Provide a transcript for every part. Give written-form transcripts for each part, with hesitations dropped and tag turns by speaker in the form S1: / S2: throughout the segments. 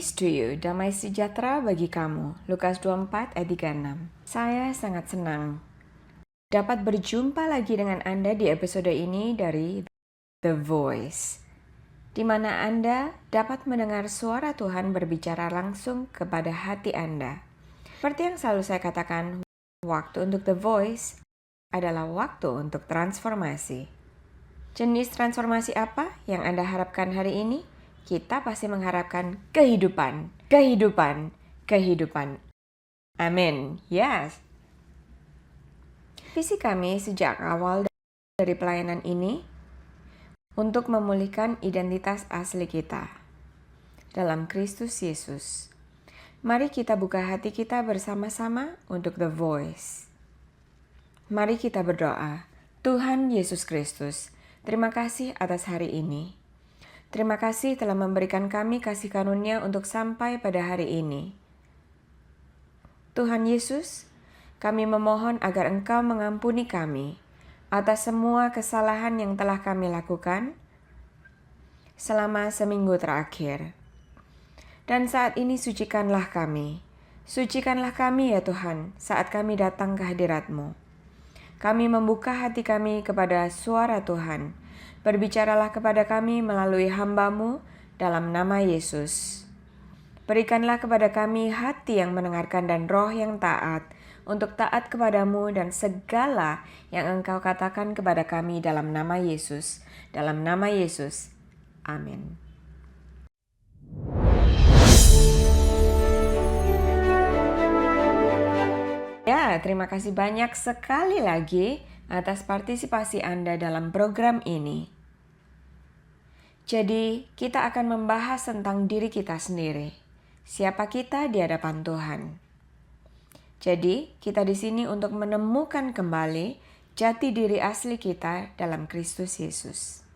S1: Peace to you, damai sejahtera bagi kamu. Lukas 24 ayat 36. Saya sangat senang dapat berjumpa lagi dengan Anda di episode ini dari The Voice, di mana Anda dapat mendengar suara Tuhan berbicara langsung kepada hati Anda. Seperti yang selalu saya katakan, waktu untuk The Voice adalah waktu untuk transformasi. Jenis transformasi apa yang Anda harapkan hari ini? Kita pasti mengharapkan kehidupan. Amin. Yes. Visi kami sejak awal dari pelayanan ini untuk memulihkan identitas asli kita dalam Kristus Yesus. Mari kita buka hati kita bersama-sama untuk The Voice. Mari kita berdoa. Tuhan Yesus Kristus, terima kasih atas hari ini. Terima kasih telah memberikan kami kasih karunia untuk sampai pada hari ini. Tuhan Yesus, kami memohon agar Engkau mengampuni kami atas semua kesalahan yang telah kami lakukan selama seminggu terakhir. Dan saat ini sucikanlah kami. Sucikanlah kami ya Tuhan saat kami datang ke hadirat-Mu. Kami membuka hati kami kepada suara Tuhan. Berbicaralah kepada kami melalui hamba-Mu dalam nama Yesus. Berikanlah kepada kami hati yang mendengarkan dan roh yang taat, untuk taat kepada-Mu dan segala yang Engkau katakan kepada kami dalam nama Yesus. Dalam nama Yesus. Amin. Ya, terima kasih banyak sekali lagi atas partisipasi Anda dalam program ini. Jadi, kita akan membahas tentang diri kita sendiri. Siapa kita di hadapan Tuhan? Jadi, kita di sini untuk menemukan kembali jati diri asli kita dalam Kristus Yesus,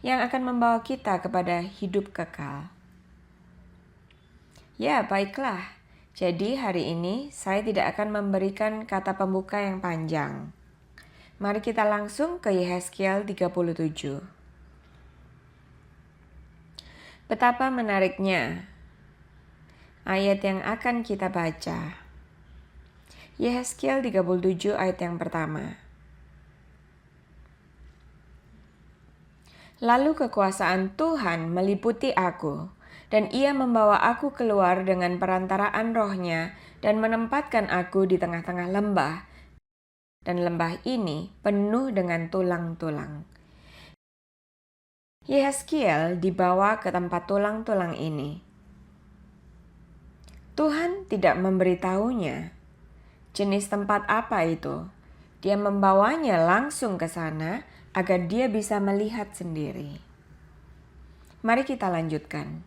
S1: yang akan membawa kita kepada hidup kekal. Ya, baiklah. Jadi, hari ini saya tidak akan memberikan kata pembuka yang panjang. Mari kita langsung ke Yehezkiel 37. Betapa menariknya ayat yang akan kita baca. Yehezkiel 37 ayat yang pertama. Lalu kekuasaan Tuhan meliputi aku, dan Ia membawa aku keluar dengan perantaraan rohnya dan menempatkan aku di tengah-tengah lembah. Dan lembah ini penuh dengan tulang-tulang. Yehezkiel dibawa ke tempat tulang-tulang ini. Tuhan tidak memberitahunya jenis tempat apa itu. Dia membawanya langsung ke sana agar dia bisa melihat sendiri. Mari kita lanjutkan.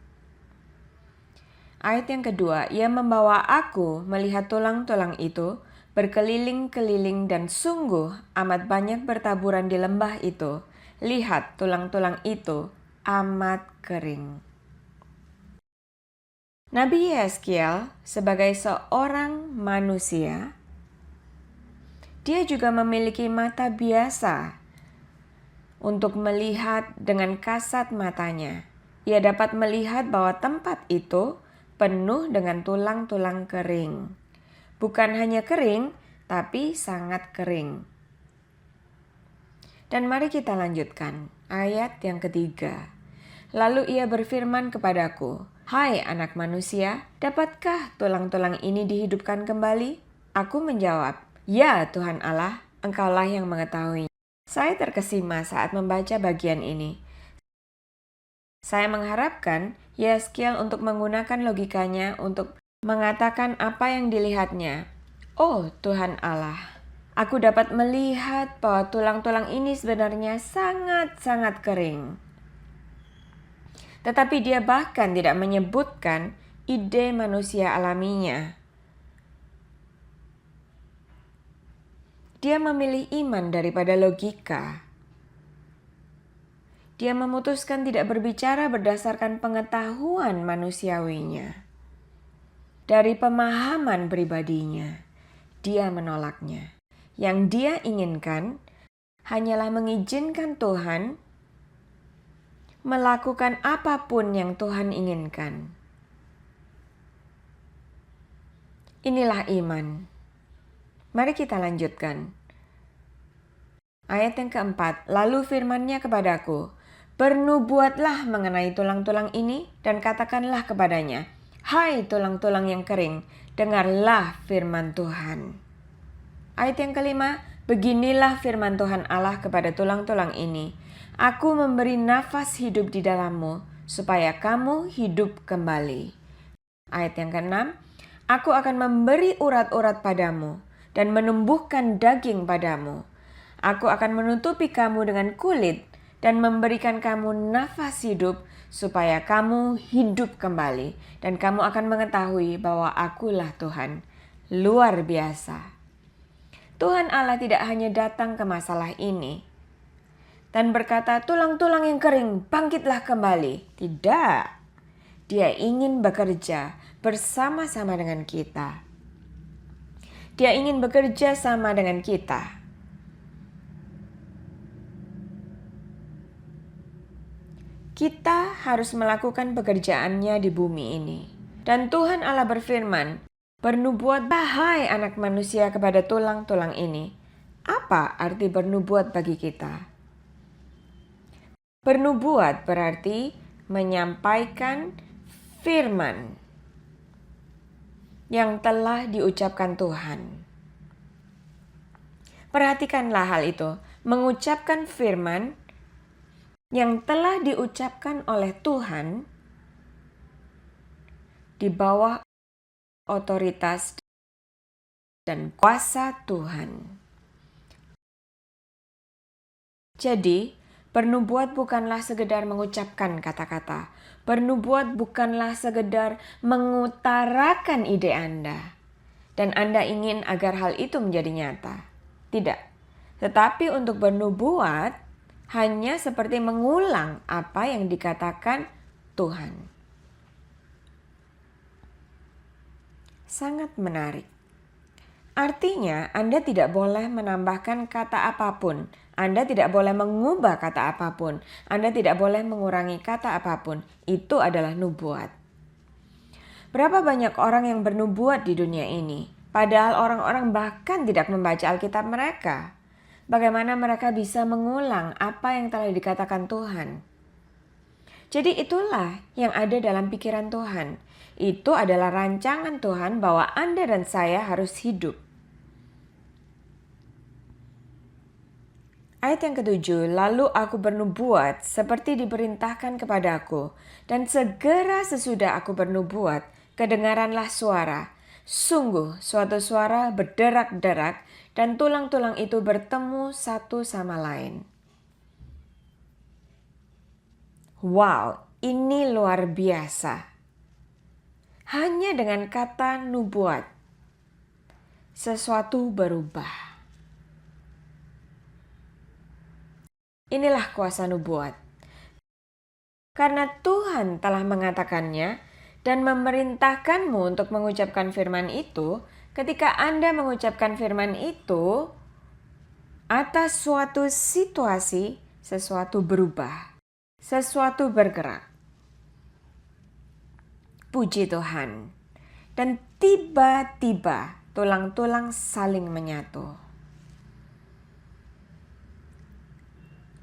S1: Ayat yang kedua, Ia membawa aku melihat tulang-tulang itu berkeliling-keliling dan sungguh amat banyak bertaburan di lembah itu. Lihat, tulang-tulang itu amat kering. Nabi Yehezkiel sebagai seorang manusia, dia juga memiliki mata biasa untuk melihat dengan kasat matanya. Ia dapat melihat bahwa tempat itu penuh dengan tulang-tulang kering. Bukan hanya kering, tapi sangat kering. Dan mari kita lanjutkan ayat yang ketiga. Lalu Ia berfirman kepadaku, "Hai anak manusia, dapatkah tulang-tulang ini dihidupkan kembali?" Aku menjawab, "Ya Tuhan Allah, Engkaulah yang mengetahui." Saya terkesima saat membaca bagian ini. Saya mengharapkan Yehezkiel untuk menggunakan logikanya untuk mengatakan apa yang dilihatnya. Oh Tuhan Allah, aku dapat melihat bahwa tulang-tulang ini sebenarnya sangat-sangat kering. Tetapi dia bahkan tidak menyebutkan ide manusia alaminya. Dia memilih iman daripada logika. Dia memutuskan tidak berbicara berdasarkan pengetahuan manusiawinya. Dari pemahaman pribadinya, dia menolaknya. Yang dia inginkan hanyalah mengizinkan Tuhan melakukan apapun yang Tuhan inginkan. Inilah iman. Mari kita lanjutkan. Ayat yang keempat, lalu firman-Nya kepadaku, bernubuatlah mengenai tulang-tulang ini dan katakanlah kepadanya, hai tulang-tulang yang kering, dengarlah firman Tuhan. Ayat yang kelima, beginilah firman Tuhan Allah kepada tulang-tulang ini, aku memberi nafas hidup di dalammu, supaya kamu hidup kembali. Ayat yang keenam, aku akan memberi urat-urat padamu dan menumbuhkan daging padamu. Aku akan menutupi kamu dengan kulit dan memberikan kamu nafas hidup supaya kamu hidup kembali. Dan kamu akan mengetahui bahwa akulah Tuhan. Luar biasa. Tuhan Allah tidak hanya datang ke masalah ini dan berkata, tulang-tulang yang kering, bangkitlah kembali. Tidak. Dia ingin bekerja bersama-sama dengan kita. Dia ingin bekerja sama dengan kita. Kita harus melakukan pekerjaannya di bumi ini. Dan Tuhan Allah berfirman, bernubuatlah hai anak manusia kepada tulang-tulang ini. Apa arti bernubuat bagi kita? Bernubuat berarti menyampaikan firman yang telah diucapkan Tuhan. Perhatikanlah hal itu, mengucapkan firman yang telah diucapkan oleh Tuhan di bawah otoritas dan kuasa Tuhan. Jadi, bernubuat bukanlah sekedar mengucapkan kata-kata. Bernubuat bukanlah sekedar mengutarakan ide Anda. Dan Anda ingin agar hal itu menjadi nyata. Tidak. Tetapi untuk bernubuat hanya seperti mengulang apa yang dikatakan Tuhan. Sangat menarik. Artinya, Anda tidak boleh menambahkan kata apapun. Anda tidak boleh mengubah kata apapun. Anda tidak boleh mengurangi kata apapun. Itu adalah nubuat. Berapa banyak orang yang bernubuat di dunia ini? Padahal orang-orang bahkan tidak membaca Alkitab mereka. Bagaimana mereka bisa mengulang apa yang telah dikatakan Tuhan? Jadi itulah yang ada dalam pikiran Tuhan. Itu adalah rancangan Tuhan bahwa Anda dan saya harus hidup. Ayat yang ketujuh, lalu aku bernubuat seperti diperintahkan kepadaku, dan segera sesudah aku bernubuat, kedengaranlah suara. Sungguh suatu suara berderak-derak, dan tulang-tulang itu bertemu satu sama lain. Wow, ini luar biasa. Hanya dengan kata nubuat, sesuatu berubah. Inilah kuasa nubuat. Karena Tuhan telah mengatakannya dan memerintahkanmu untuk mengucapkan firman itu, ketika Anda mengucapkan firman itu, atas suatu situasi, sesuatu berubah, sesuatu bergerak. Puji Tuhan. Dan tiba-tiba tulang-tulang saling menyatu.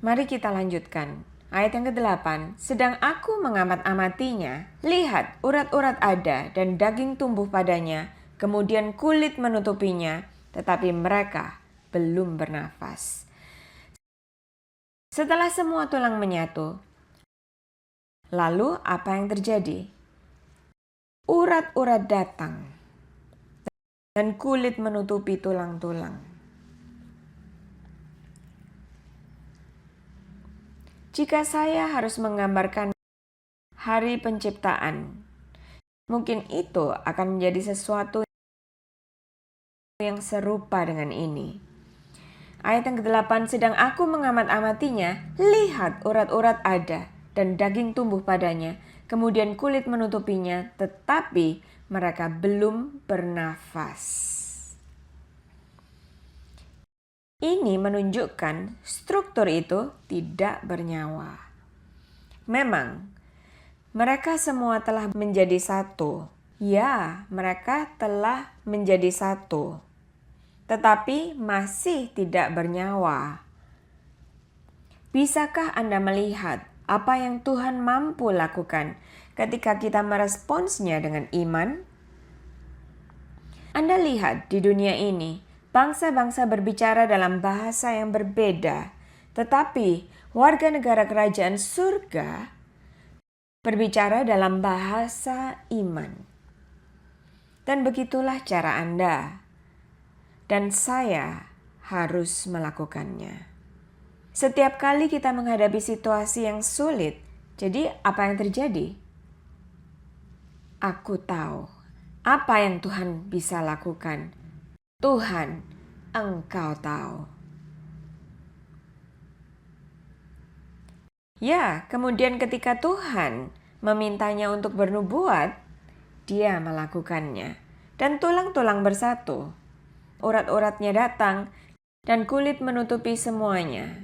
S1: Mari kita lanjutkan. Ayat yang ke-8. Sedang aku mengamat-amatinya, lihat urat-urat ada dan daging tumbuh padanya, kemudian kulit menutupinya, tetapi mereka belum bernafas. Setelah semua tulang menyatu, lalu apa yang terjadi? Urat-urat datang dan kulit menutupi tulang-tulang. Jika saya harus menggambarkan hari penciptaan, mungkin itu akan menjadi sesuatu yang serupa dengan ini. Ayat yang ke-8, sedang aku mengamat-amatinya, lihat urat-urat ada dan daging tumbuh padanya, kemudian kulit menutupinya, tetapi mereka belum bernafas. Ini menunjukkan struktur itu tidak bernyawa. Memang, mereka semua telah menjadi satu, Ya, mereka telah menjadi satu, tetapi masih tidak bernyawa. Bisakah Anda melihat apa yang Tuhan mampu lakukan ketika kita meresponsnya dengan iman? Anda lihat di dunia ini, bangsa-bangsa berbicara dalam bahasa yang berbeda, tetapi warga negara kerajaan surga berbicara dalam bahasa iman. Dan begitulah cara Anda dan saya harus melakukannya. Setiap kali kita menghadapi situasi yang sulit, jadi apa yang terjadi? Aku tahu apa yang Tuhan bisa lakukan. Tuhan, Engkau tahu. Ya, kemudian ketika Tuhan memintanya untuk bernubuat, Dia melakukannya. Dan tulang-tulang bersatu. Urat-uratnya datang dan kulit menutupi semuanya.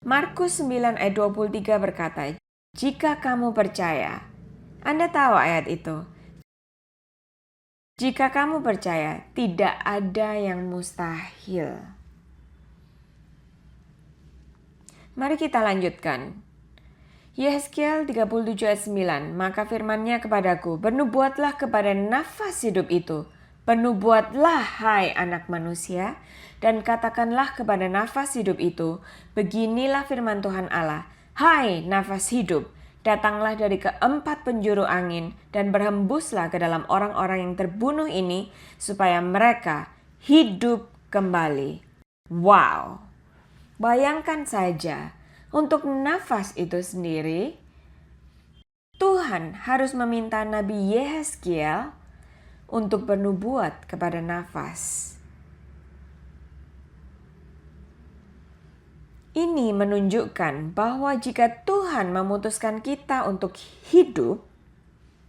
S1: Markus 9 ayat 23 berkata, jika kamu percaya, Anda tahu ayat itu. Jika kamu percaya, tidak ada yang mustahil. Mari kita lanjutkan. Yehezkiel 37 ayat 9, maka firman-Nya kepadaku, bernubuatlah kepada nafas hidup itu. Bernubuatlah hai anak manusia, dan katakanlah kepada nafas hidup itu, beginilah firman Tuhan Allah, hai nafas hidup, datanglah dari keempat penjuru angin, dan berhembuslah ke dalam orang-orang yang terbunuh ini, supaya mereka hidup kembali. Wow, bayangkan saja, untuk nafas itu sendiri, Tuhan harus meminta Nabi Yehezkiel untuk bernubuat kepada nafas. Ini menunjukkan bahwa jika Tuhan memutuskan kita untuk hidup,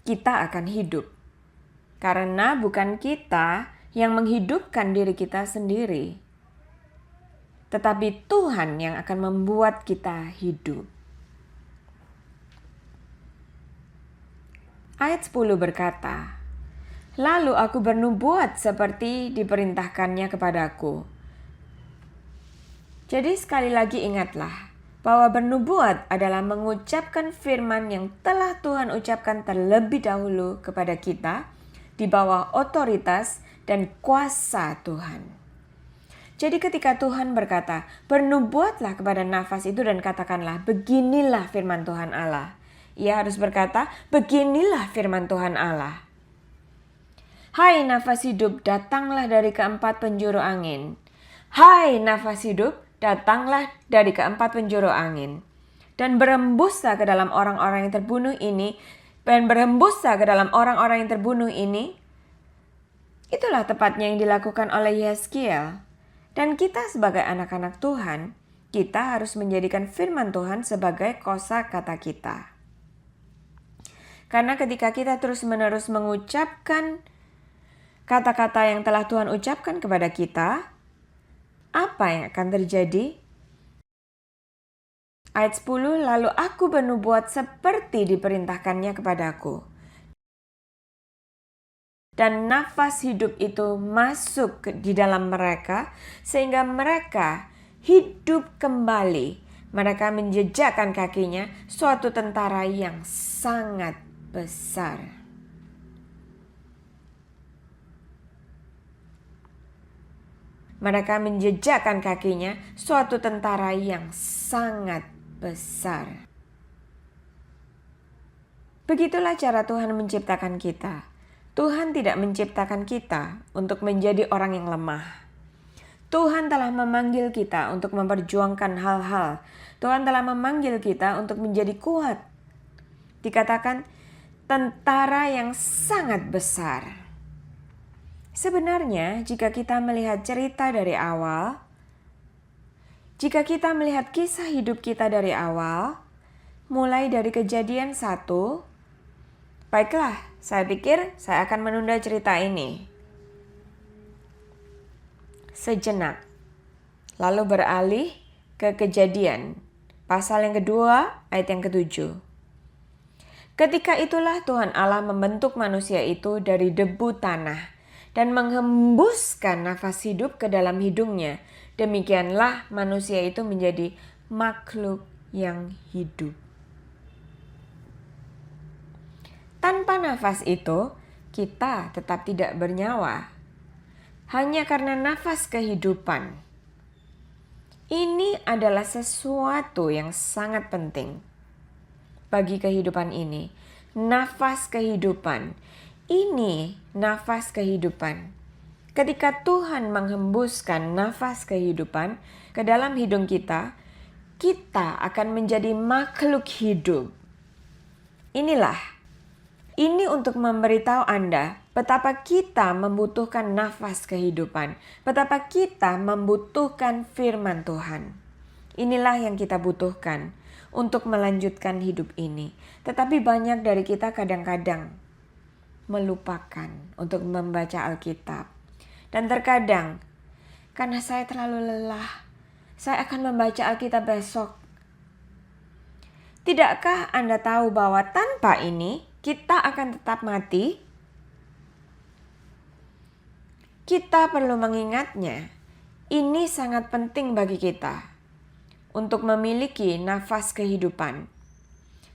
S1: kita akan hidup. Karena bukan kita yang menghidupkan diri kita sendiri, tetapi Tuhan yang akan membuat kita hidup. Ayat 10 berkata, lalu aku bernubuat seperti diperintahkannya kepadaku. Jadi sekali lagi ingatlah bahwa bernubuat adalah mengucapkan firman yang telah Tuhan ucapkan terlebih dahulu kepada kita di bawah otoritas dan kuasa Tuhan. Jadi ketika Tuhan berkata, bernubuatlah kepada nafas itu dan katakanlah, beginilah firman Tuhan Allah. Ia harus berkata, beginilah firman Tuhan Allah. Hai nafas hidup, datanglah dari keempat penjuru angin. Hai nafas hidup, datanglah dari keempat penjuru angin. Dan berembuslah ke dalam orang-orang yang terbunuh ini. Itulah tepatnya yang dilakukan oleh Yehezkiel. Dan kita sebagai anak-anak Tuhan, kita harus menjadikan firman Tuhan sebagai kosakata kita. Karena ketika kita terus-menerus mengucapkan kata-kata yang telah Tuhan ucapkan kepada kita, apa yang akan terjadi? Ayat 10, lalu aku bernubuat seperti diperintahkannya kepadaku. Dan nafas hidup itu masuk di dalam mereka sehingga mereka hidup kembali. Mereka menjejakkan kakinya suatu tentara yang sangat besar. Mereka menjejakkan kakinya suatu tentara yang sangat besar. Begitulah cara Tuhan menciptakan kita. Tuhan tidak menciptakan kita untuk menjadi orang yang lemah. Tuhan telah memanggil kita untuk memperjuangkan hal-hal. Tuhan telah memanggil kita untuk menjadi kuat. Dikatakan tentara yang sangat besar. Sebenarnya jika kita melihat cerita dari awal, jika kita melihat kisah hidup kita dari awal, mulai dari Kejadian 1, baiklah, saya pikir saya akan menunda cerita ini sejenak. Lalu beralih ke Kejadian, pasal yang kedua, ayat yang ke-7. Ketika itulah Tuhan Allah membentuk manusia itu dari debu tanah dan menghembuskan nafas hidup ke dalam hidungnya. Demikianlah manusia itu menjadi makhluk yang hidup. Tanpa nafas itu, kita tetap tidak bernyawa. Hanya karena nafas kehidupan. Ini adalah sesuatu yang sangat penting bagi kehidupan ini. Nafas kehidupan. Ini nafas kehidupan. Ketika Tuhan menghembuskan nafas kehidupan ke dalam hidung kita, kita akan menjadi makhluk hidup. Ini untuk memberitahu Anda betapa kita membutuhkan nafas kehidupan, betapa kita membutuhkan firman Tuhan. Inilah yang kita butuhkan untuk melanjutkan hidup ini. Tetapi banyak dari kita kadang-kadang melupakan untuk membaca Alkitab. Dan terkadang, karena saya terlalu lelah, saya akan membaca Alkitab besok. Tidakkah Anda tahu bahwa tanpa ini, kita akan tetap mati? Kita perlu mengingatnya. Ini sangat penting bagi kita untuk memiliki nafas kehidupan.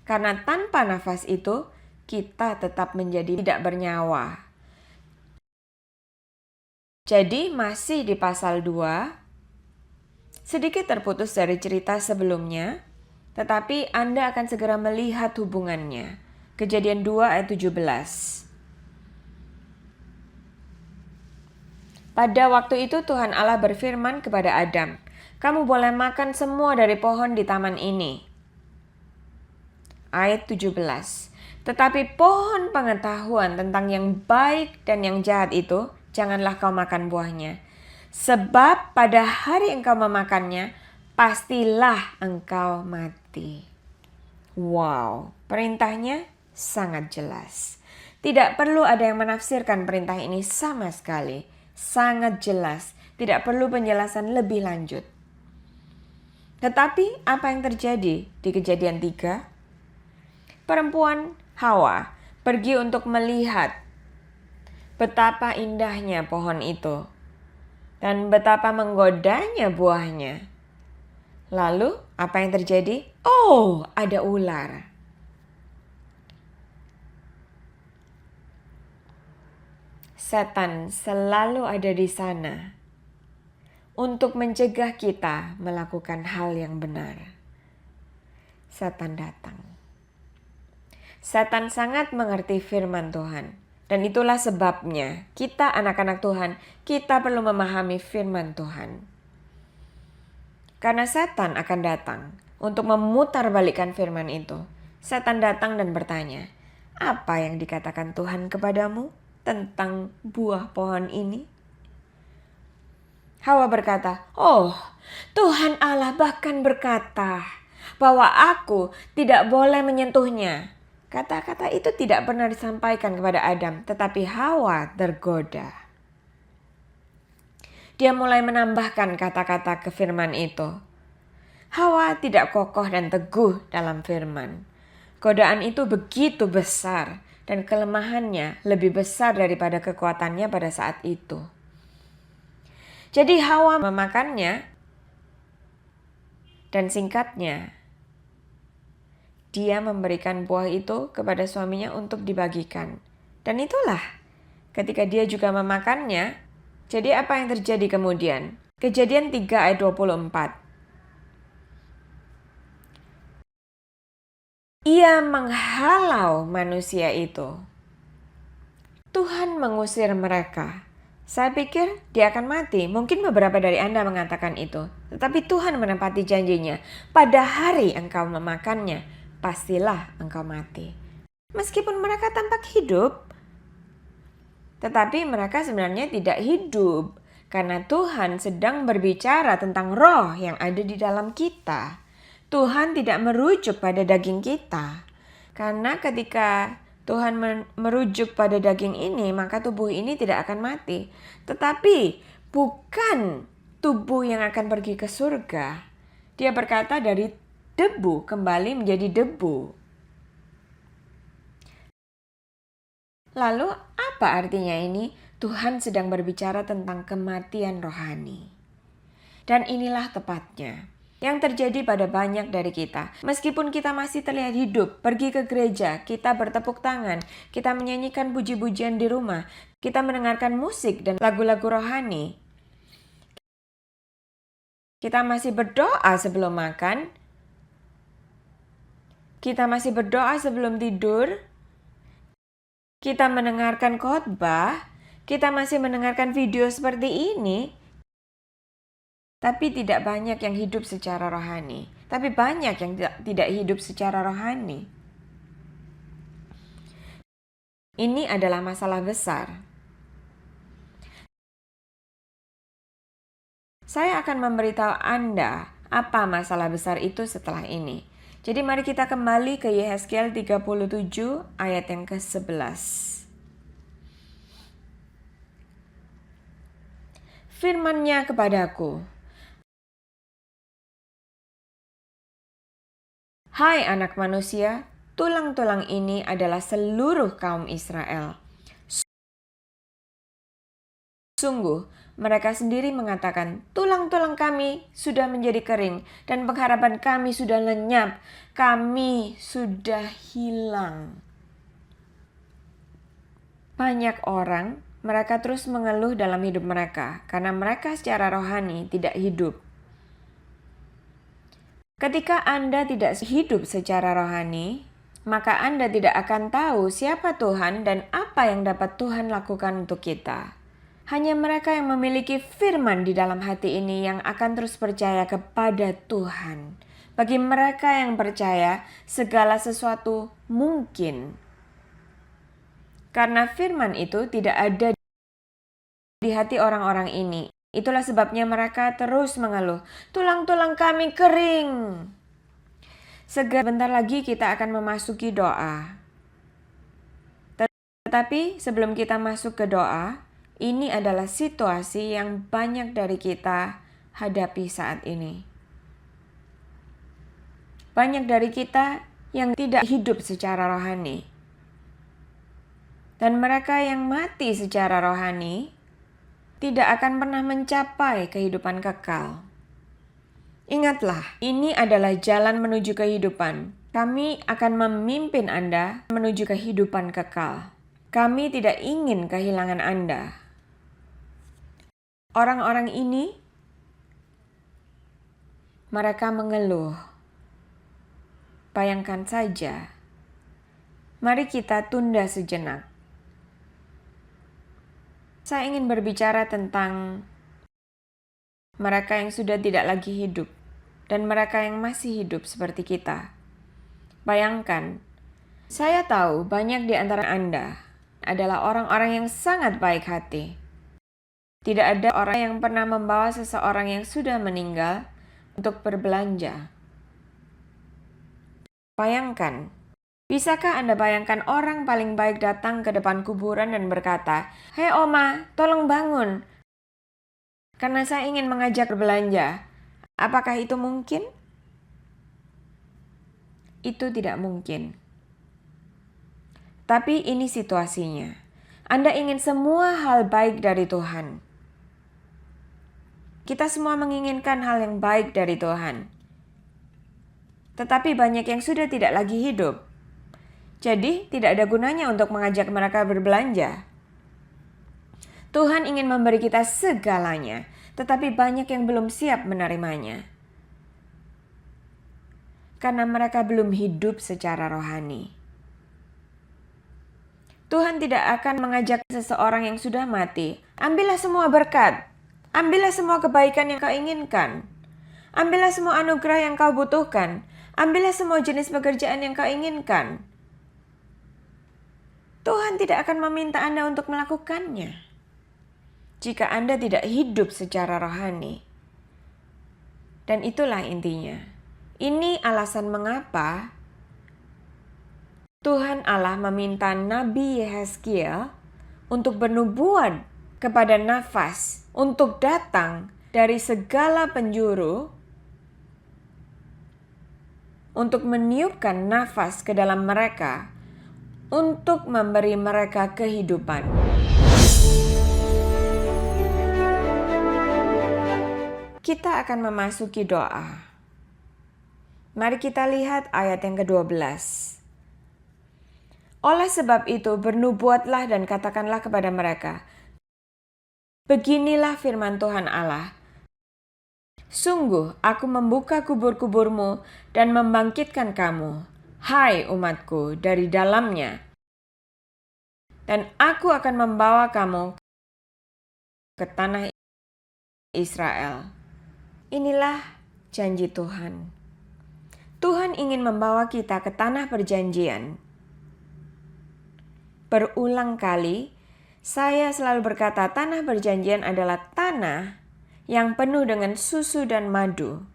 S1: Karena tanpa nafas itu, kita tetap menjadi tidak bernyawa. Jadi masih di pasal 2, sedikit terputus dari cerita sebelumnya, tetapi Anda akan segera melihat hubungannya. Kejadian 2 ayat 17. Pada waktu itu Tuhan Allah berfirman kepada Adam, "Kamu boleh makan semua dari pohon di taman ini." Ayat 17. Tetapi pohon pengetahuan tentang yang baik dan yang jahat itu, janganlah kau makan buahnya. Sebab pada hari engkau memakannya, pastilah engkau mati. Wow, perintahnya sangat jelas. Tidak perlu ada yang menafsirkan perintah ini sama sekali. Sangat jelas, tidak perlu penjelasan lebih lanjut. Tetapi apa yang terjadi di Kejadian 3? Perempuan Hawa pergi untuk melihat betapa indahnya pohon itu dan betapa menggodanya buahnya. Lalu apa yang terjadi? Oh, ada ular. Setan selalu ada di sana untuk mencegah kita melakukan hal yang benar. Setan datang. Setan sangat mengerti firman Tuhan. Dan itulah sebabnya kita anak-anak Tuhan, kita perlu memahami firman Tuhan. Karena setan akan datang untuk memutarbalikkan firman itu. Setan datang dan bertanya, "Apa yang dikatakan Tuhan kepadamu tentang buah pohon ini?" Hawa berkata, "Oh, Tuhan Allah bahkan berkata bahwa aku tidak boleh menyentuhnya." Kata-kata itu tidak pernah disampaikan kepada Adam, tetapi Hawa tergoda. Dia mulai menambahkan kata-kata ke firman itu. Hawa tidak kokoh dan teguh dalam firman. Godaan itu begitu besar dan kelemahannya lebih besar daripada kekuatannya pada saat itu. Jadi Hawa memakannya dan singkatnya dia memberikan buah itu kepada suaminya untuk dibagikan. Dan itulah ketika dia juga memakannya, jadi apa yang terjadi kemudian? Kejadian 3 ayat 24. Ia menghalau manusia itu. Tuhan mengusir mereka. Saya pikir dia akan mati. Mungkin beberapa dari Anda mengatakan itu. Tetapi Tuhan menepati janjinya. Pada hari engkau memakannya, pastilah engkau mati. Meskipun mereka tampak hidup, tetapi mereka sebenarnya tidak hidup. Karena Tuhan sedang berbicara tentang roh yang ada di dalam kita. Tuhan tidak merujuk pada daging kita. Karena ketika Tuhan merujuk pada daging ini, maka tubuh ini tidak akan mati. Tetapi bukan tubuh yang akan pergi ke surga. Dia berkata dari debu kembali menjadi debu. Lalu apa artinya ini? Tuhan sedang berbicara tentang kematian rohani. Dan inilah tepatnya yang terjadi pada banyak dari kita. Meskipun kita masih terlihat hidup, pergi ke gereja, kita bertepuk tangan, kita menyanyikan puji-pujian di rumah, kita mendengarkan musik dan lagu-lagu rohani. Kita masih berdoa sebelum makan, kita masih berdoa sebelum tidur, kita mendengarkan khotbah, kita masih mendengarkan video seperti ini, tapi tidak banyak yang hidup secara rohani. Tapi banyak yang tidak hidup secara rohani. Ini adalah masalah besar. Saya akan memberitahu Anda apa masalah besar itu setelah ini. Jadi mari kita kembali ke Yehezkiel 37 ayat yang ke-11. Firman-Nya kepadaku, "Hai anak manusia, tulang-tulang ini adalah seluruh kaum Israel. Sungguh, mereka sendiri mengatakan, tulang-tulang kami sudah menjadi kering dan pengharapan kami sudah lenyap. Kami sudah hilang." Banyak orang, mereka terus mengeluh dalam hidup mereka karena mereka secara rohani tidak hidup. Ketika Anda tidak hidup secara rohani, maka Anda tidak akan tahu siapa Tuhan dan apa yang dapat Tuhan lakukan untuk kita. Hanya mereka yang memiliki firman di dalam hati ini yang akan terus percaya kepada Tuhan. Bagi mereka yang percaya, segala sesuatu mungkin. Karena firman itu tidak ada di hati orang-orang ini. Itulah sebabnya mereka terus mengeluh, "Tulang-tulang kami kering." Sebentar lagi kita akan memasuki doa. Tetapi sebelum kita masuk ke doa, ini adalah situasi yang banyak dari kita hadapi saat ini. Banyak dari kita yang tidak hidup secara rohani. Dan mereka yang mati secara rohani tidak akan pernah mencapai kehidupan kekal. Ingatlah, ini adalah jalan menuju kehidupan. Kami akan memimpin Anda menuju kehidupan kekal. Kami tidak ingin kehilangan Anda. Orang-orang ini, mereka mengeluh. Bayangkan saja. Mari kita tunda sejenak. Saya ingin berbicara tentang mereka yang sudah tidak lagi hidup dan mereka yang masih hidup seperti kita. Bayangkan, saya tahu banyak di antara Anda adalah orang-orang yang sangat baik hati. Tidak ada orang yang pernah membawa seseorang yang sudah meninggal untuk berbelanja. Bayangkan, bisakah Anda bayangkan orang paling baik datang ke depan kuburan dan berkata, "Hei Oma, tolong bangun, karena saya ingin mengajak berbelanja." Apakah itu mungkin? Itu tidak mungkin. Tapi ini situasinya. Anda ingin semua hal baik dari Tuhan. Kita semua menginginkan hal yang baik dari Tuhan. Tetapi banyak yang sudah tidak lagi hidup. Jadi, tidak ada gunanya untuk mengajak mereka berbelanja. Tuhan ingin memberi kita segalanya, tetapi banyak yang belum siap menerimanya. Karena mereka belum hidup secara rohani. Tuhan tidak akan mengajak seseorang yang sudah mati, "Ambillah semua berkat, ambillah semua kebaikan yang kau inginkan, ambillah semua anugerah yang kau butuhkan, ambillah semua jenis pekerjaan yang kau inginkan." Tuhan tidak akan meminta Anda untuk melakukannya jika Anda tidak hidup secara rohani. Dan itulah intinya. Ini alasan mengapa Tuhan Allah meminta Nabi Yehezkiel untuk bernubuat kepada nafas, untuk datang dari segala penjuru, untuk meniupkan nafas ke dalam mereka, untuk memberi mereka kehidupan. Kita akan memasuki doa. Mari kita lihat ayat yang ke-12. Oleh sebab itu bernubuatlah dan katakanlah kepada mereka, beginilah firman Tuhan Allah. Sungguh aku membuka kubur-kuburmu dan membangkitkan kamu, hai umatku, dari dalamnya. Dan aku akan membawa kamu ke tanah Israel. Inilah janji Tuhan. Tuhan ingin membawa kita ke tanah perjanjian. Berulang kali, saya selalu berkata tanah perjanjian adalah tanah yang penuh dengan susu dan madu.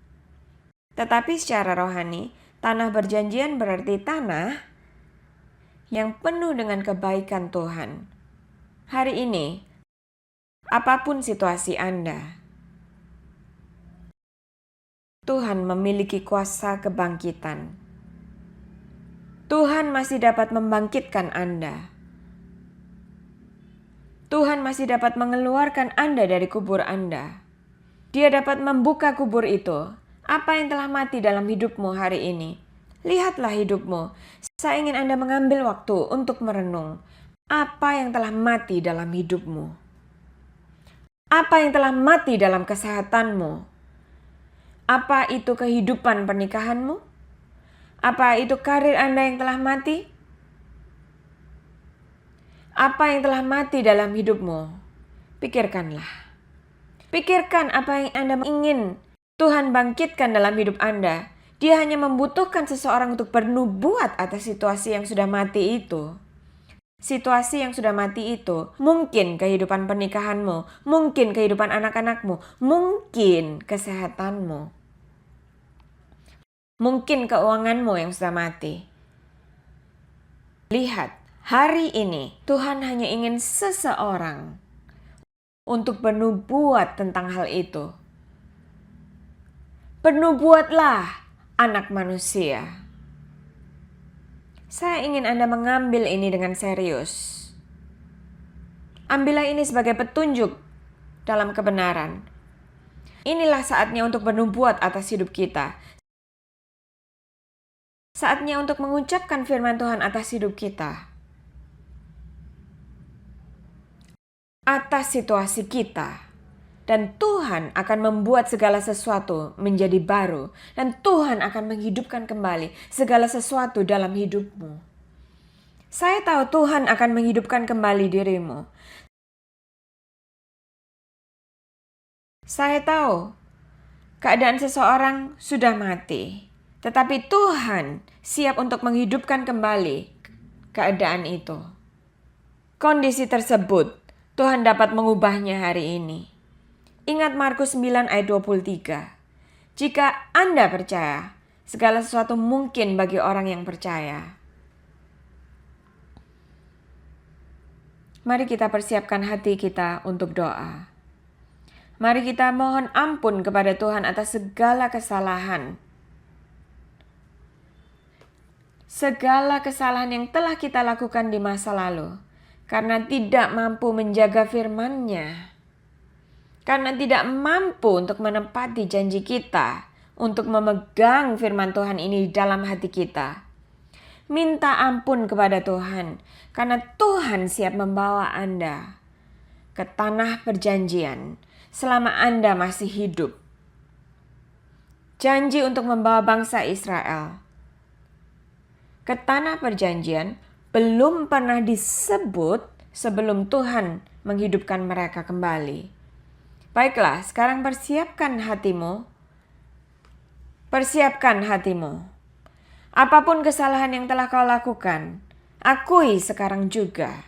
S1: Tetapi secara rohani, tanah perjanjian berarti tanah yang penuh dengan kebaikan Tuhan. Hari ini, apapun situasi Anda, Tuhan memiliki kuasa kebangkitan. Tuhan masih dapat membangkitkan Anda. Tuhan masih dapat mengeluarkan Anda dari kubur Anda. Dia dapat membuka kubur itu. Apa yang telah mati dalam hidupmu hari ini? Lihatlah hidupmu. Saya ingin Anda mengambil waktu untuk merenung. Apa yang telah mati dalam hidupmu? Apa yang telah mati dalam kesehatanmu? Apa itu kehidupan pernikahanmu? Apa itu karir Anda yang telah mati? Apa yang telah mati dalam hidupmu? Pikirkanlah. Pikirkan apa yang Anda ingin Tuhan bangkitkan dalam hidup Anda. Dia hanya membutuhkan seseorang untuk bernubuat atas situasi yang sudah mati itu. Situasi yang sudah mati itu mungkin kehidupan pernikahanmu, mungkin kehidupan anak-anakmu, mungkin kesehatanmu, mungkin keuanganmu yang sudah mati. Lihat. Hari ini, Tuhan hanya ingin seseorang untuk bernubuat tentang hal itu. Bernubuatlah, anak manusia. Saya ingin Anda mengambil ini dengan serius. Ambillah ini sebagai petunjuk dalam kebenaran. Inilah saatnya untuk bernubuat atas hidup kita. Saatnya untuk mengucapkan firman Tuhan atas hidup kita. Atas situasi kita, dan Tuhan akan membuat segala sesuatu menjadi baru, dan Tuhan akan menghidupkan kembali segala sesuatu dalam hidupmu. Saya tahu Tuhan akan menghidupkan kembali dirimu. Saya tahu keadaan seseorang sudah mati, tetapi Tuhan siap untuk menghidupkan kembali keadaan itu. Kondisi tersebut Tuhan dapat mengubahnya hari ini. Ingat Markus 9 ayat 23. Jika Anda percaya, segala sesuatu mungkin bagi orang yang percaya. Mari kita persiapkan hati kita untuk doa. Mari kita mohon ampun kepada Tuhan atas segala kesalahan. Segala kesalahan yang telah kita lakukan di masa lalu. Karena tidak mampu menjaga firman-Nya. Karena tidak mampu untuk menepati janji kita. Untuk memegang firman Tuhan ini dalam hati kita. Minta ampun kepada Tuhan. Karena Tuhan siap membawa Anda ke tanah perjanjian. Selama Anda masih hidup. Janji untuk membawa bangsa Israel ke tanah perjanjian belum pernah disebut sebelum Tuhan menghidupkan mereka kembali. Baiklah, sekarang persiapkan hatimu. Persiapkan hatimu. Apapun kesalahan yang telah kau lakukan, akui sekarang juga.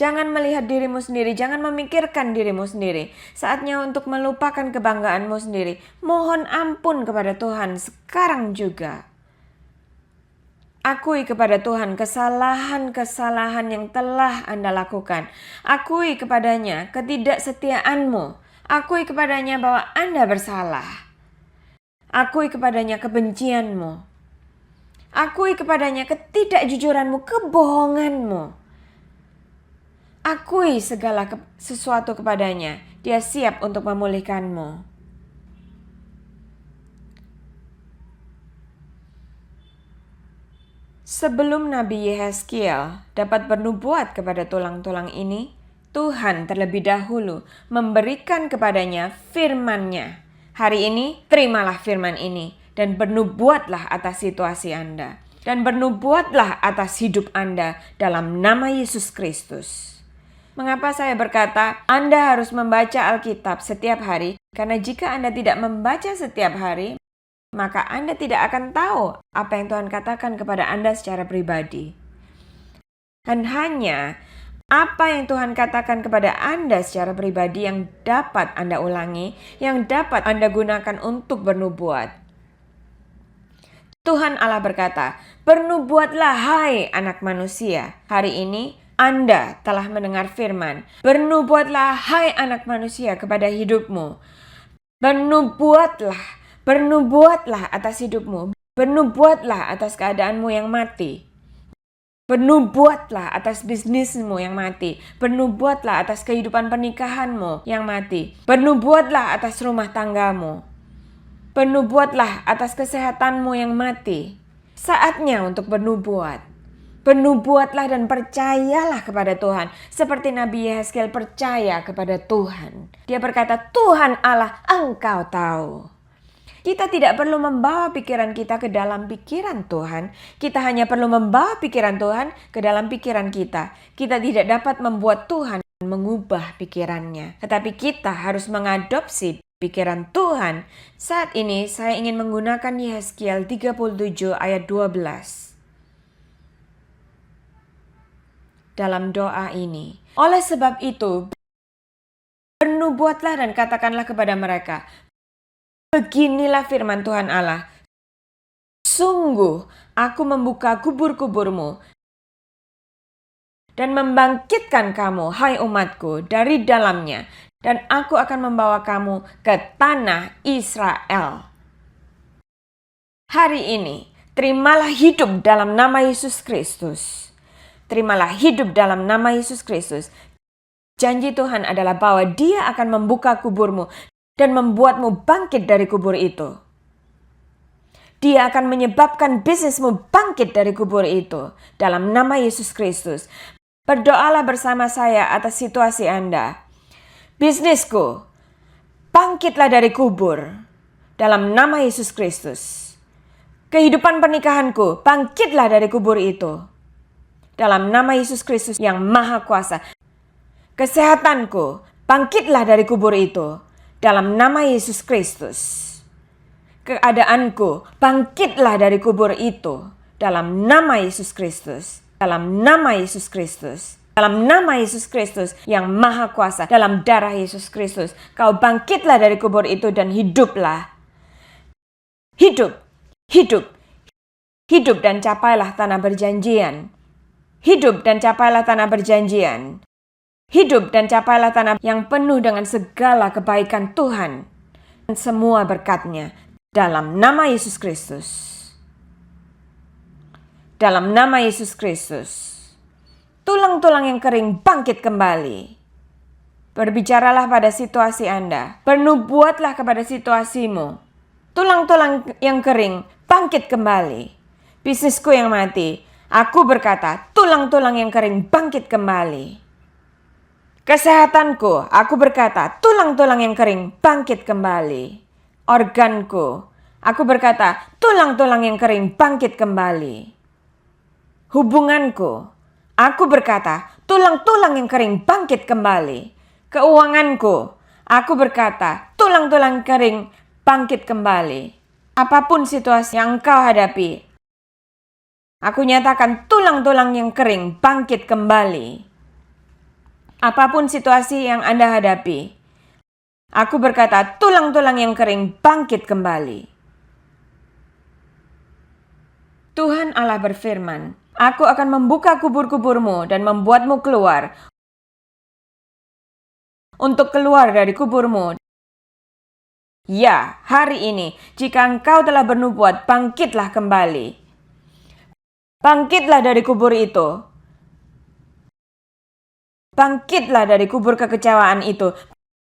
S1: Jangan melihat dirimu sendiri, jangan memikirkan dirimu sendiri. Saatnya untuk melupakan kebanggaanmu sendiri. Mohon ampun kepada Tuhan sekarang juga. Akui kepada Tuhan kesalahan-kesalahan yang telah Anda lakukan. Akui kepadanya ketidaksetiaanmu. Akui kepadanya bahwa Anda bersalah. Akui kepadanya kebencianmu. Akui kepadanya ketidakjujuranmu, kebohonganmu. Akui segala sesuatu kepadanya. Dia siap untuk memulihkanmu. Sebelum Nabi Yehezkiel dapat bernubuat kepada tulang-tulang ini, Tuhan terlebih dahulu memberikan kepadanya firman-Nya. Hari ini, terimalah firman ini dan bernubuatlah atas situasi Anda. Dan bernubuatlah atas hidup Anda dalam nama Yesus Kristus. Mengapa saya berkata Anda harus membaca Alkitab setiap hari? Karena jika Anda tidak membaca setiap hari, maka Anda tidak akan tahu apa yang Tuhan katakan kepada Anda secara pribadi. Dan hanya apa yang Tuhan katakan kepada Anda secara pribadi yang dapat Anda ulangi, yang dapat Anda gunakan untuk bernubuat. Tuhan Allah berkata, bernubuatlah hai anak manusia. Hari ini Anda telah mendengar firman. Bernubuatlah hai anak manusia kepada hidupmu. Bernubuatlah atas hidupmu. Bernubuatlah atas keadaanmu yang mati. Bernubuatlah atas bisnismu yang mati. Bernubuatlah atas kehidupan pernikahanmu yang mati. Bernubuatlah atas rumah tanggamu. Bernubuatlah atas kesehatanmu yang mati. Saatnya untuk bernubuat. Bernubuatlah dan percayalah kepada Tuhan. Seperti Nabi Yehezkiel percaya kepada Tuhan. Dia berkata, Tuhan Allah, Engkau tahu. Kita tidak perlu membawa pikiran kita ke dalam pikiran Tuhan. Kita hanya perlu membawa pikiran Tuhan ke dalam pikiran kita. Kita tidak dapat membuat Tuhan mengubah pikirannya. Tetapi kita harus mengadopsi pikiran Tuhan. Saat ini saya ingin menggunakan Yehezkiel 37 ayat 12. Dalam doa ini. Oleh sebab itu, bernubuatlah dan katakanlah kepada mereka, beginilah firman Tuhan Allah. Sungguh, aku membuka kubur-kuburmu dan membangkitkan kamu, hai umatku, dari dalamnya. Dan aku akan membawa kamu ke tanah Israel. Hari ini, terimalah hidup dalam nama Yesus Kristus. Terimalah hidup dalam nama Yesus Kristus. Janji Tuhan adalah bahwa Dia akan membuka kuburmu dan membuatmu bangkit dari kubur itu. Dia akan menyebabkan bisnismu bangkit dari kubur itu. Dalam nama Yesus Kristus. Berdoalah bersama saya atas situasi Anda. Bisnisku, bangkitlah dari kubur. Dalam nama Yesus Kristus. Kehidupan pernikahanku, bangkitlah dari kubur itu. Dalam nama Yesus Kristus yang Maha Kuasa. Kesehatanku, bangkitlah dari kubur itu. Dalam nama Yesus Kristus. Keadaanku, bangkitlah dari kubur itu. Dalam nama Yesus Kristus. Dalam nama Yesus Kristus. Dalam nama Yesus Kristus yang Maha Kuasa. Dalam darah Yesus Kristus. Kau bangkitlah dari kubur itu dan hiduplah. Hidup. Hidup. Hidup dan capailah tanah perjanjian. Hidup dan capailah tanah perjanjian. Hidup dan capailah tanah yang penuh dengan segala kebaikan Tuhan. Dan semua berkat-Nya. Dalam nama Yesus Kristus. Dalam nama Yesus Kristus. Tulang-tulang yang kering bangkit kembali. Berbicaralah pada situasi Anda. Bernubuatlah kepada situasimu. Tulang-tulang yang kering bangkit kembali. Bisnisku yang mati. Aku berkata, tulang-tulang yang kering bangkit kembali. Kesehatanku, aku berkata, tulang-tulang yang kering bangkit kembali. Organku, aku berkata, tulang-tulang yang kering bangkit kembali. Hubunganku, aku berkata, tulang-tulang yang kering bangkit kembali. Keuanganku, aku berkata, tulang-tulang kering bangkit kembali. Apapun situasi yang engkau hadapi, aku nyatakan tulang-tulang yang kering bangkit kembali. Apapun situasi yang Anda hadapi, aku berkata tulang-tulang yang kering bangkit kembali. Tuhan Allah berfirman, aku akan membuka kubur-kuburmu dan membuatmu keluar. Untuk keluar dari kuburmu. Ya, hari ini, jika engkau telah bernubuat, bangkitlah kembali. Bangkitlah dari kubur itu. Bangkitlah dari kubur kekecewaan itu.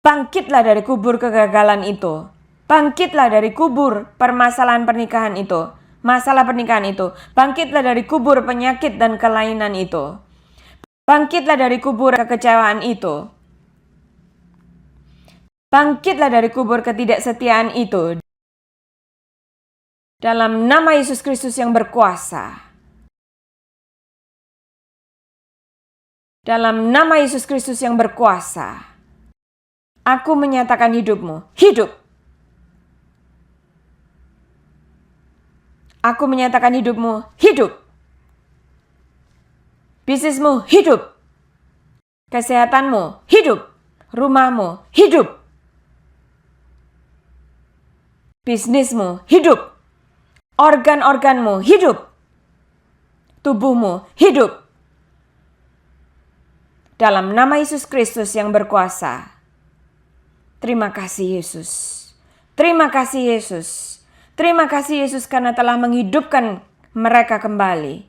S1: Bangkitlah dari kubur kegagalan itu. Bangkitlah dari kubur permasalahan pernikahan itu. Masalah pernikahan itu. Bangkitlah dari kubur penyakit dan kelainan itu. Bangkitlah dari kubur kekecewaan itu. Bangkitlah dari kubur ketidaksetiaan itu. Dalam nama Yesus Kristus yang berkuasa. Dalam nama Yesus Kristus yang berkuasa. Aku menyatakan hidupmu hidup. Aku menyatakan hidupmu hidup. Bisnismu hidup. Kesehatanmu hidup. Rumahmu hidup. Bisnismu hidup. Organ-organmu hidup. Tubuhmu hidup. Dalam nama Yesus Kristus yang berkuasa. Terima kasih Yesus. Terima kasih Yesus. Terima kasih Yesus karena telah menghidupkan mereka kembali.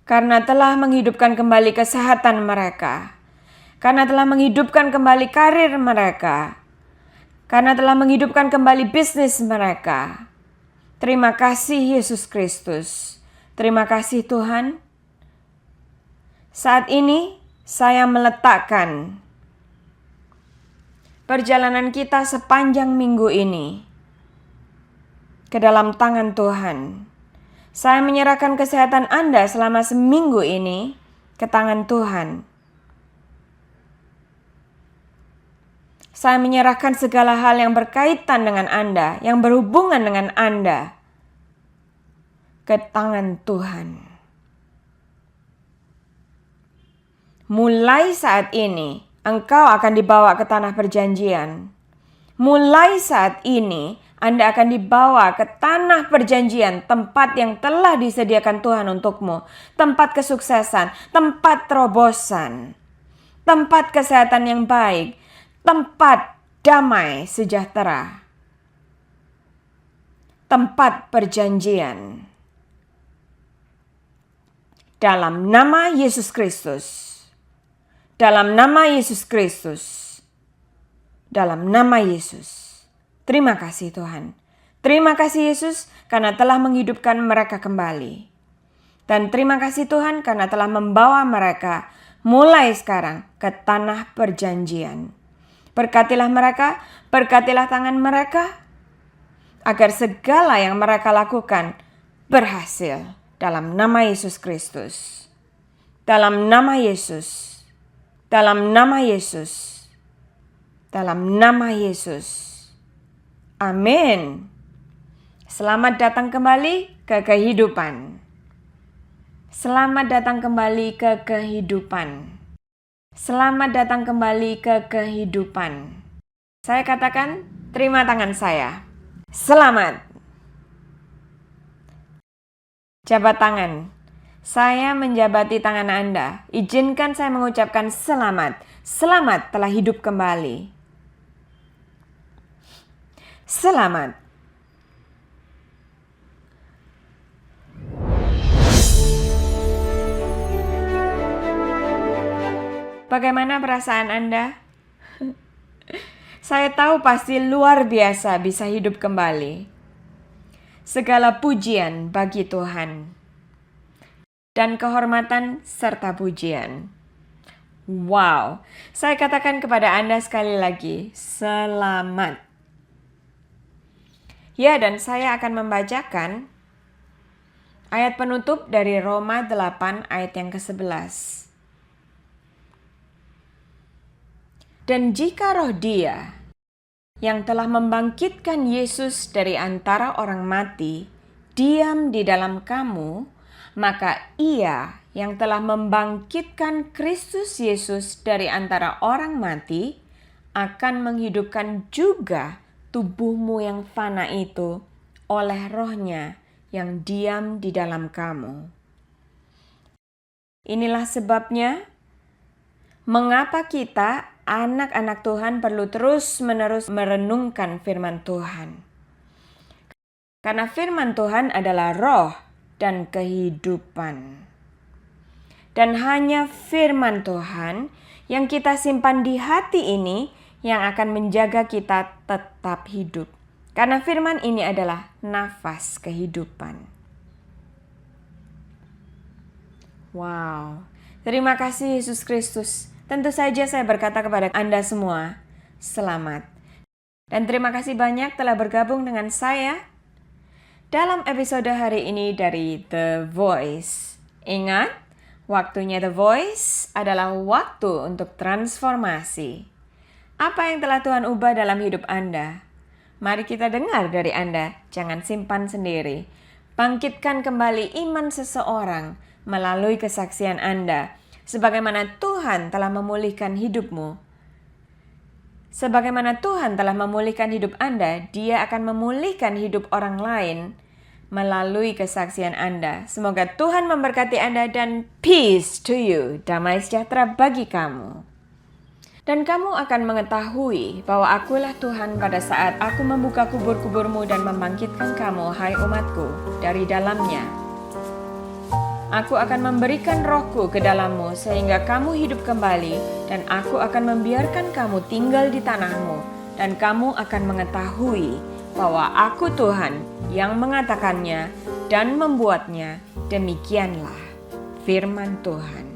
S1: Karena telah menghidupkan kembali kesehatan mereka. Karena telah menghidupkan kembali karir mereka. Karena telah menghidupkan kembali bisnis mereka. Terima kasih Yesus Kristus. Terima kasih Tuhan. Saat ini saya meletakkan perjalanan kita sepanjang minggu ini ke dalam tangan Tuhan. Saya menyerahkan kesehatan Anda selama seminggu ini ke tangan Tuhan. Saya menyerahkan segala hal yang berkaitan dengan Anda, yang berhubungan dengan Anda, ke tangan Tuhan. Mulai saat ini, engkau akan dibawa ke tanah perjanjian. Mulai saat ini, Anda akan dibawa ke tanah perjanjian, tempat yang telah disediakan Tuhan untukmu. Tempat kesuksesan, tempat terobosan, tempat kesehatan yang baik, tempat damai sejahtera, tempat perjanjian. Dalam nama Yesus Kristus. Dalam nama Yesus Kristus. Dalam nama Yesus. Terima kasih Tuhan. Terima kasih Yesus karena telah menghidupkan mereka kembali. Dan terima kasih Tuhan karena telah membawa mereka mulai sekarang ke tanah perjanjian. Berkatilah mereka, berkatilah tangan mereka, agar segala yang mereka lakukan berhasil. Dalam nama Yesus Kristus. Dalam nama Yesus. Dalam nama Yesus. Dalam nama Yesus. Amin. Selamat datang kembali ke kehidupan. Selamat datang kembali ke kehidupan. Selamat datang kembali ke kehidupan. Saya katakan, terima tangan saya. Selamat. Jabat tangan. Saya menjabati tangan Anda. Izinkan saya mengucapkan selamat. Selamat telah hidup kembali. Selamat. Bagaimana perasaan Anda? Saya tahu pasti luar biasa bisa hidup kembali. Segala pujian bagi Tuhan dan kehormatan serta pujian. Wow, saya katakan kepada Anda sekali lagi, selamat. Ya, dan saya akan membacakan ayat penutup dari Roma 8 ayat yang ke-11. Dan jika roh Dia yang telah membangkitkan Yesus dari antara orang mati diam di dalam kamu, maka Ia yang telah membangkitkan Kristus Yesus dari antara orang mati akan menghidupkan juga tubuhmu yang fana itu oleh Roh-Nya yang diam di dalam kamu. Inilah sebabnya mengapa kita anak-anak Tuhan perlu terus-menerus merenungkan firman Tuhan. Karena firman Tuhan adalah roh dan kehidupan. Dan hanya firman Tuhan yang kita simpan di hati ini yang akan menjaga kita tetap hidup. Karena firman ini adalah nafas kehidupan. Wow, terima kasih Yesus Kristus. Tentu saja saya berkata kepada Anda semua, selamat. Dan terima kasih banyak telah bergabung dengan saya dalam episode hari ini dari The Voice. Ingat, waktunya The Voice adalah waktu untuk transformasi. Apa yang telah Tuhan ubah dalam hidup Anda? Mari kita dengar dari Anda, jangan simpan sendiri. Bangkitkan kembali iman seseorang melalui kesaksian Anda, sebagaimana Tuhan telah memulihkan hidupmu. Sebagaimana Tuhan telah memulihkan hidup Anda, Dia akan memulihkan hidup orang lain melalui kesaksian Anda. Semoga Tuhan memberkati Anda dan peace to you, damai sejahtera bagi kamu. Dan kamu akan mengetahui bahwa akulah Tuhan pada saat aku membuka kubur-kuburmu dan membangkitkan kamu, hai umatku, dari dalamnya. Aku akan memberikan rohku ke dalammu sehingga kamu hidup kembali, dan aku akan membiarkan kamu tinggal di tanahmu, dan kamu akan mengetahui bahwa aku Tuhan yang mengatakannya dan membuatnya. Demikianlah firman Tuhan.